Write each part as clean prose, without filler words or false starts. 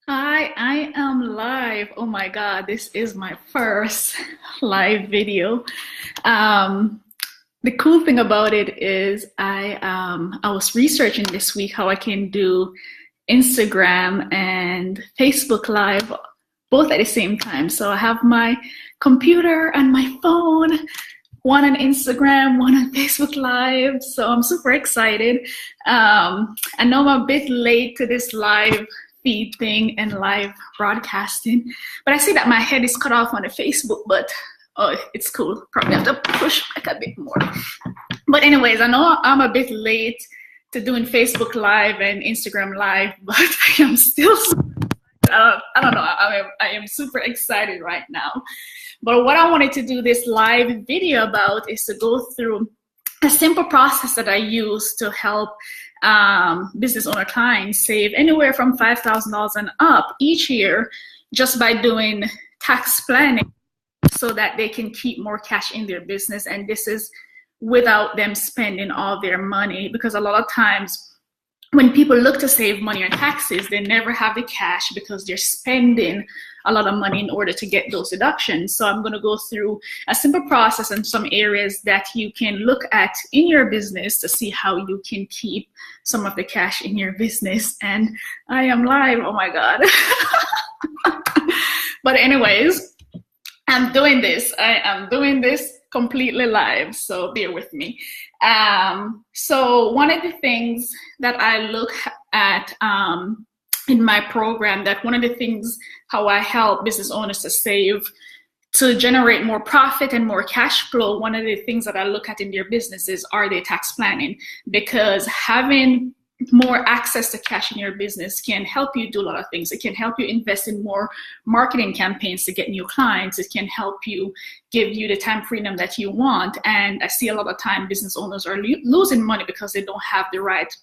Hi, I am live. Oh my God, this is my first live video. Um, the cool thing about it is I was researching this week how I can do Instagram and Facebook Live both at the same time. So I have my computer and my phone, one on Instagram, one on Facebook Live. So I'm super excited. I know I'm a bit late to this live feed thing and live broadcasting, but I see that my head is cut off on the Facebook, but oh, it's cool. Probably have to push back a bit more. But anyways, I know I'm a bit late to doing Facebook Live and Instagram Live, but I am still, I don't know, I am super excited right now. But what I wanted to do this live video about is to go through a simple process that I use to help business owner clients save anywhere from $5,000 and up each year just by doing tax planning so that they can keep more cash in their business. And this is without them spending all their money, because a lot of times when people look to save money on taxes, they never have the cash because they're spending a lot of money in order to get those deductions. So I'm going to go through a simple process and some areas that you can look at in your business to see how you can keep some of the cash in your business. And I am live, oh my God. But anyways, I'm doing this. I am doing this completely live, so bear with me. So one of the things that I look at in my program, that one of the things how I help business owners to save, to generate more profit and more cash flow, one of the things that I look at in their businesses are their tax planning, because having more access to cash in your business can help you do a lot of things. It can help you invest in more marketing campaigns to get new clients. It can help you give you the time freedom that you want. And I see a lot of time business owners are losing money because they don't have the right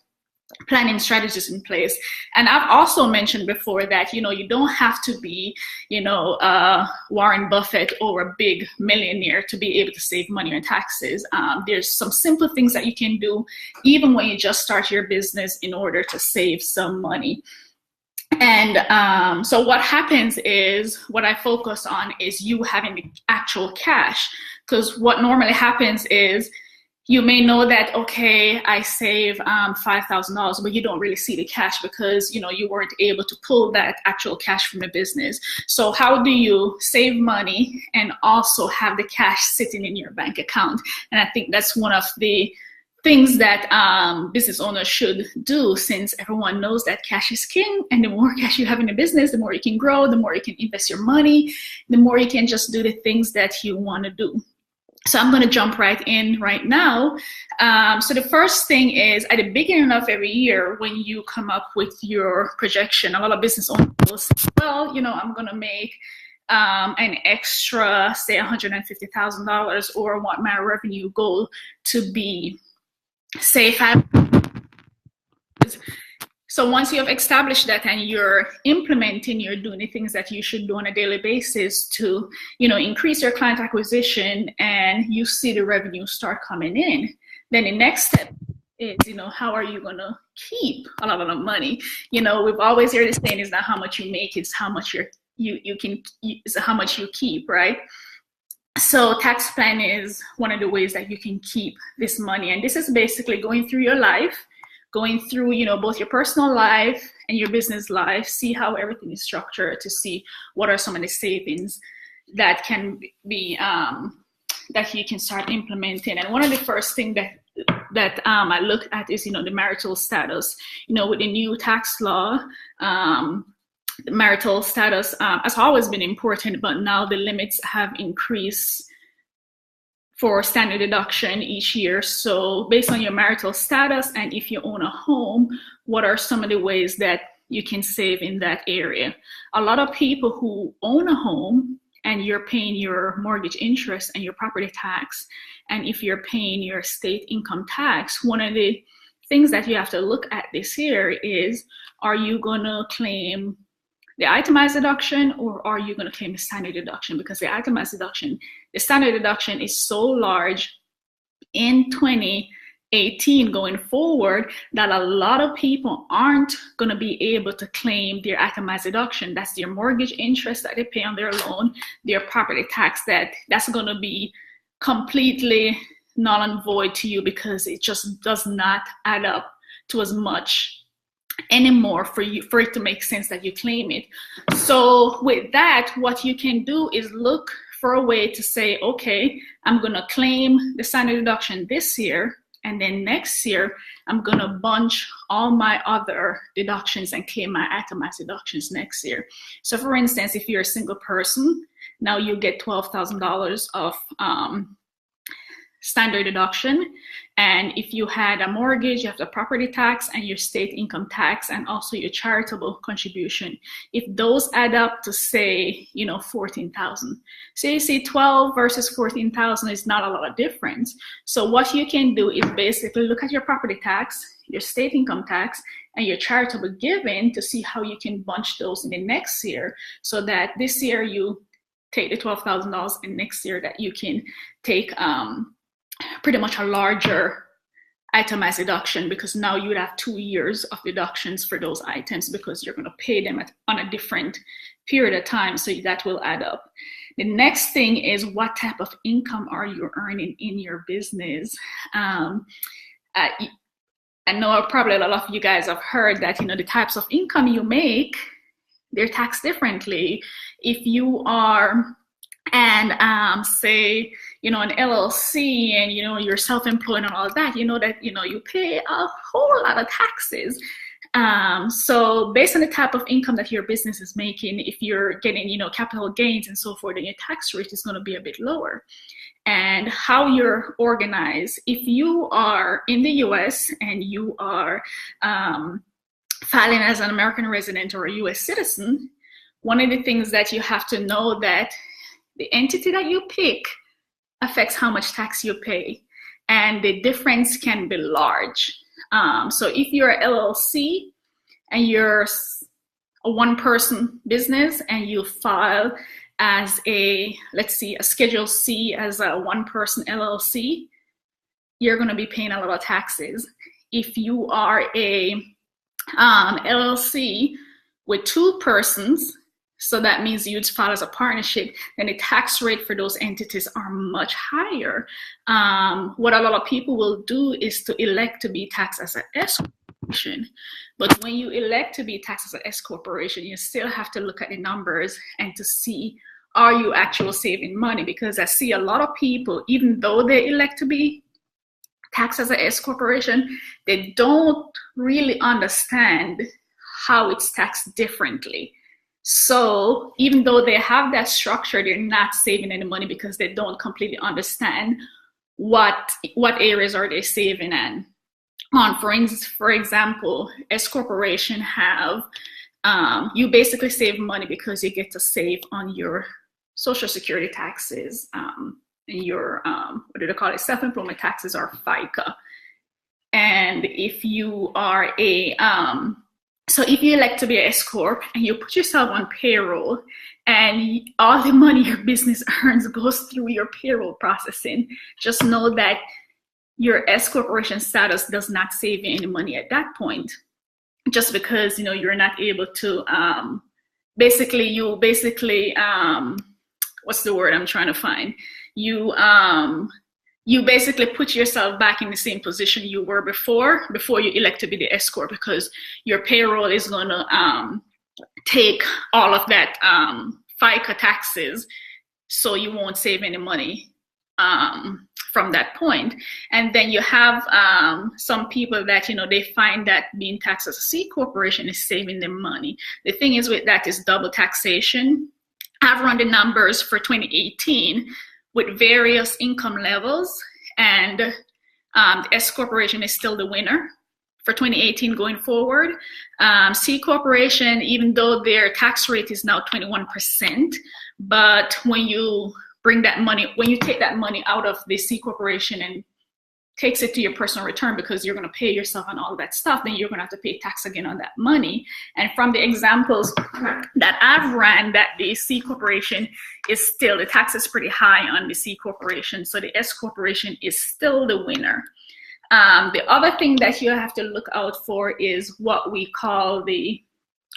planning strategies in place. And I've also mentioned before that, you don't have to be, Warren Buffett or a big millionaire to be able to save money on taxes. There's some simple things that you can do even when you just start your business in order to save some money. And so what happens is, what I focus on is you having the actual cash, because what normally happens is, you may know that, okay, I save $5,000, but you don't really see the cash because, you weren't able to pull that actual cash from the business. So how do you save money and also have the cash sitting in your bank account? And I think that's one of the things that business owners should do, since everyone knows that cash is king, and the more cash you have in the business, the more you can grow, the more you can invest your money, the more you can just do the things that you want to do. So I'm going to jump right in right now. So the first thing is, at the beginning of every year, when you come up with your projection, a lot of business owners will say, well, I'm going to make an extra, say, $150,000, or want my revenue goal to be, say, $5,000. So once you have established that and you're implementing, you're doing the things that you should do on a daily basis to, increase your client acquisition, and you see the revenue start coming in, then the next step is, how are you going to keep a lot of the money? We've always heard this saying, is not how much you make, it's how much it's how much you keep, right? So tax plan is one of the ways that you can keep this money. And this is basically going through your life, going through, both your personal life and your business life, see how everything is structured, to see what are some of the savings that can be, that you can start implementing. And one of the first things that I look at is, the marital status. With the new tax law, marital status has always been important, but now the limits have increased for standard deduction each year. So based on your marital status, and if you own a home, what are some of the ways that you can save in that area? A lot of people who own a home, and you're paying your mortgage interest and your property tax, and if you're paying your state income tax, one of the things that you have to look at this year is, are you going to claim the itemized deduction, or are you going to claim the standard deduction? Because the itemized deduction, the standard deduction is so large in 18 going forward, that a lot of people aren't going to be able to claim their itemized deduction. That's their mortgage interest that they pay on their loan, their property tax, that's going to be completely null and void to you because it just does not add up to as much anymore for it to make sense that you claim it. So with that, what you can do is look for a way to say, okay, I'm going to claim the standard deduction this year, and then next year, I'm going to bunch all my other deductions and claim my itemized deductions next year. So for instance, if you're a single person, now you get $12,000 of standard deduction. And if you had a mortgage, you have the property tax and your state income tax and also your charitable contribution. If those add up to say, 14,000. So you see 12 versus 14,000 is not a lot of difference. So what you can do is basically look at your property tax, your state income tax, and your charitable giving to see how you can bunch those in the next year so that this year you take the $12,000 and next year that you can take pretty much a larger itemized deduction, because now you would have 2 years of deductions for those items because you're going to pay them on a different period of time, so that will add up. The next thing is, what type of income are you earning in your business? I know probably a lot of you guys have heard that the types of income you make, they're taxed differently. If you are say an LLC and you're self-employed and all of that, that you pay a whole lot of taxes. So based on the type of income that your business is making, if you're getting capital gains and so forth, then your tax rate is going to be a bit lower. And how you're organized, if you are in the US and you are filing as an American resident or a US citizen, one of the things that you have to know that the entity that you pick affects how much tax you pay, and the difference can be large. So if you're an LLC and you're a one-person business and you file as let's see, a Schedule C as a one-person LLC, you're going to be paying a lot of taxes. If you are a LLC with 2 persons, so that means you'd file as a partnership, then the tax rate for those entities are much higher. What a lot of people will do is to elect to be taxed as an S corporation. But when you elect to be taxed as an S corporation, you still have to look at the numbers and to see, are you actually saving money? Because I see a lot of people, even though they elect to be taxed as an S corporation, they don't really understand how it's taxed differently. So even though they have that structure, they're not saving any money because they don't completely understand what areas are they saving on. For example, S corporation have, you basically save money because you get to save on your Social Security taxes, and your, what do they call it, self-employment taxes, or FICA. And if you are so if you elect to be an S Corp and you put yourself on payroll and all the money your business earns goes through your payroll processing, just know that your S Corporation status does not save you any money at that point, just because you're not able to basically what's the word I'm trying to find? You basically put yourself back in the same position you were before you elect to be the S Corp, because your payroll is going to take all of that FICA taxes, so you won't save any money from that point. And then you have some people that they find that being taxed as a C corporation is saving them money. The thing is with that is double taxation. I've run the numbers for 2018 with various income levels, and the S corporation is still the winner for 2018 going forward. C corporation, even though their tax rate is now 21%, but when you take that money out of the C corporation and takes it to your personal return, because you're going to pay yourself on all that stuff, then you're going to have to pay tax again on that money. And from the examples that I've ran, that the C corporation is still, the tax is pretty high on the C corporation, so the S corporation is still the winner. The other thing that you have to look out for is what we call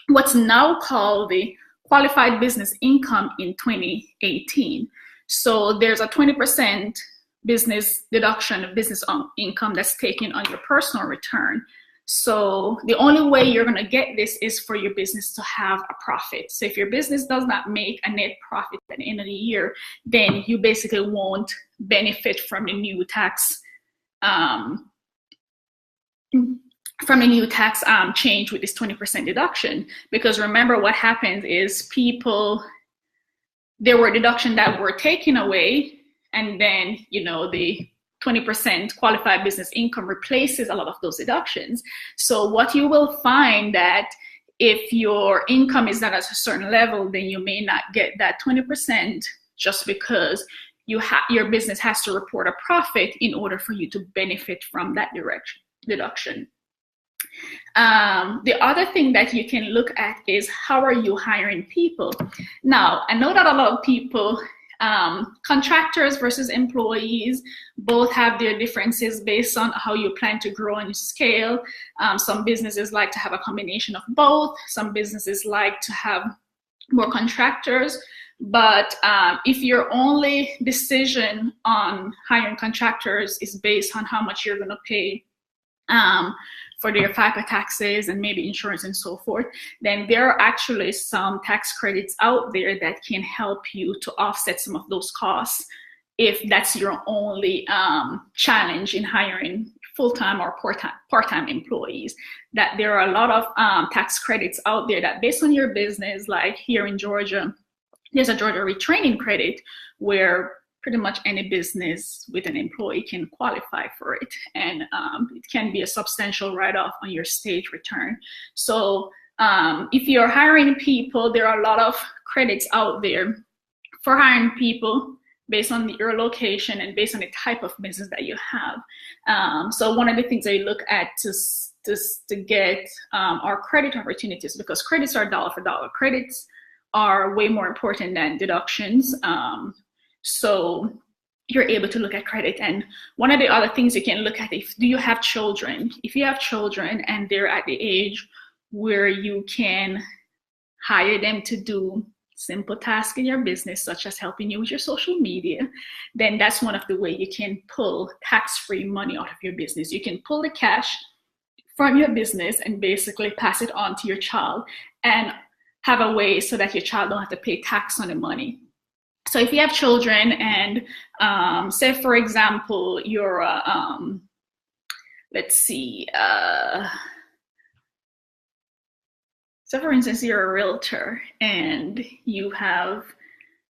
what's now called the qualified business income in 2018. So there's a 20% business deduction of business income that's taken on your personal return. So the only way you're going to get this is for your business to have a profit. So if your business does not make a net profit at the end of the year, then you basically won't benefit from the new tax change with this 20% deduction. Because remember, what happens is there were deductions that were taken away, and then the 20% qualified business income replaces a lot of those deductions. So what you will find that if your income is not at a certain level, then you may not get that 20% just because your business has to report a profit in order for you to benefit from that deduction. The other thing that you can look at is how are you hiring people? Now, I know that a lot of people, contractors versus employees, both have their differences based on how you plan to grow and scale. Some businesses like to have a combination of both. Some businesses like to have more contractors. But if your only decision on hiring contractors is based on how much you're going to pay for their FICA taxes and maybe insurance and so forth, then there are actually some tax credits out there that can help you to offset some of those costs if that's your only challenge in hiring full-time or part-time employees. That there are a lot of tax credits out there that based on your business, like here in Georgia, there's a Georgia retraining credit where pretty much any business with an employee can qualify for it. And it can be a substantial write-off on your state return. So if you're hiring people, there are a lot of credits out there for hiring people based on your location and based on the type of business that you have. So one of the things I look at to get are credit opportunities, because credits are dollar for dollar. Credits are way more important than deductions. So you're able to look at credit. And one of the other things you can look at, do you have children? If you have children and they're at the age where you can hire them to do simple tasks in your business, such as helping you with your social media, then that's one of the ways you can pull tax-free money out of your business. You can pull the cash from your business and basically pass it on to your child and have a way so that your child don't have to pay tax on the money. So if you have children and say, for example, you're, so for instance, you're a realtor and you have,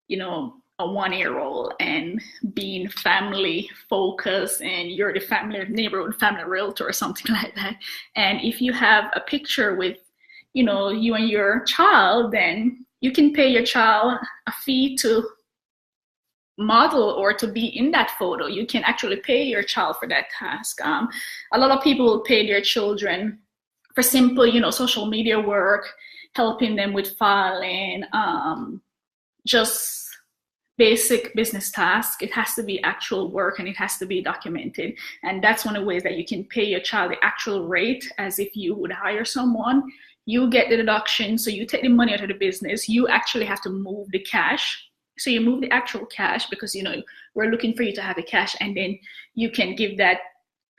a 1-year-old and being family focused and you're the neighborhood family realtor or something like that. And if you have a picture with, you and your child, then you can pay your child a fee to model or to be in that photo. You can actually pay your child for that task. A lot of people will pay their children for simple, social media work, helping them with filing, just basic business tasks. It has to be actual work and it has to be documented. And that's one of the ways that you can pay your child the actual rate as if you would hire someone. You get the deduction, so you take the money out of the business. You actually have to move the cash. So you move the actual cash because, we're looking for you to have the cash, and then you can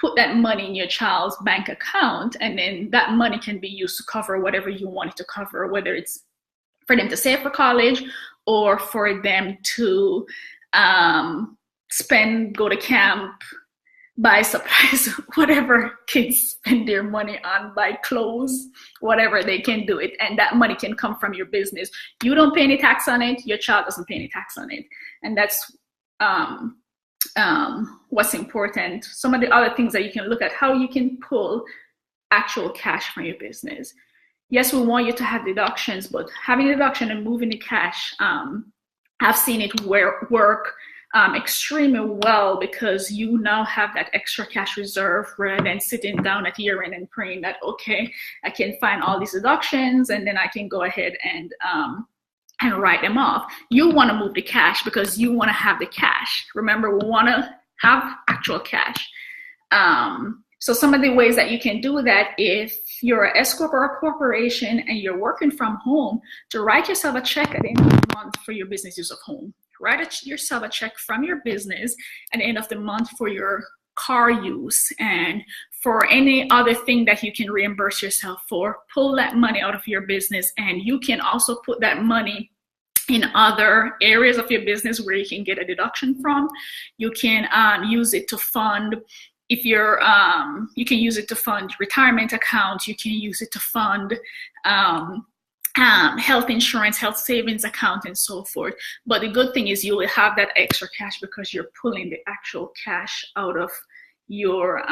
put that money in your child's bank account, and then that money can be used to cover whatever you want it to cover, whether it's for them to save for college or for them to go to camp, buy supplies, whatever kids spend their money on, buy clothes, whatever, they can do it. And that money can come from your business. You don't pay any tax on it. Your child doesn't pay any tax on it. And that's what's important. Some of the other things that you can look at, how you can pull actual cash from your business. Yes, we want you to have deductions, but having a deduction and moving the cash, I've seen it work extremely well, because you now have that extra cash reserve rather than sitting down at year end and praying that, okay, I can find all these deductions and then I can go ahead and write them off. You want to move the cash because you want to have the cash. Remember, we want to have actual cash. So some of the ways that you can do that, if you're an S Corp or a corporation and you're working from home, to write yourself a check at the end of the month for your business use of home. Write yourself a check from your business at the end of the month for your car use and for any other thing that you can reimburse yourself for. Pull that money out of your business, and you can also put that money in other areas of your business where you can get a deduction from. You can use it to fund, if you're, you can use it to fund retirement accounts. You can use it to fund health insurance, health savings account, and so forth. But the good thing is you will have that extra cash because you're pulling the actual cash out of your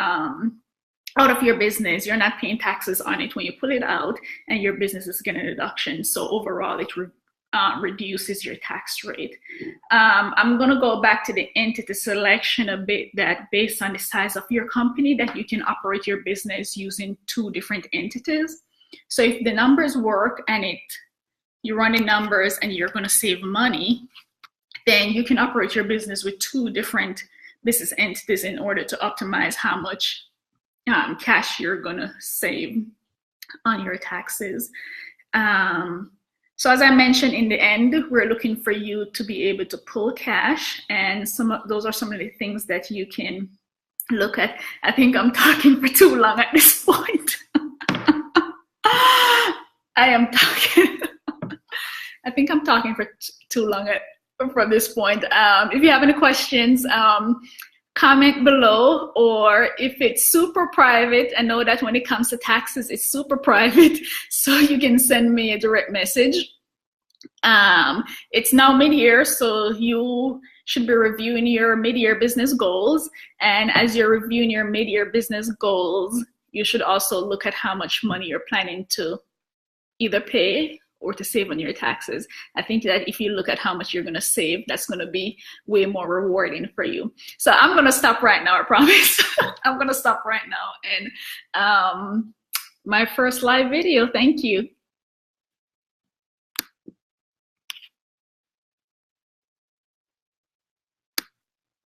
business. You're not paying taxes on it when you pull it out, and your business is getting a deduction. So overall, it reduces your tax rate. I'm going to go back to the entity selection a bit, that based on the size of your company, that you can operate your business using 2 different entities. So if the numbers work and you run the numbers and you're going to save money, then you can operate your business with 2 different business entities in order to optimize how much cash you're going to save on your taxes. So as I mentioned, in the end, we're looking for you to be able to pull cash, and those are some of the things that you can look at. I think I'm talking for too long at this point. I think I'm talking for too long from this point. If you have any questions, comment below, or if it's super private, I know that when it comes to taxes, it's super private, so you can send me a direct message. It's now mid-year, so you should be reviewing your mid-year business goals. And as you're reviewing your mid-year business goals, you should also look at how much money you're planning to either pay or to save on your taxes. I think that if you look at how much you're going to save, that's going to be way more rewarding for you. So I'm going to stop right now, I promise. I'm going to stop right now. And my first live video, thank you.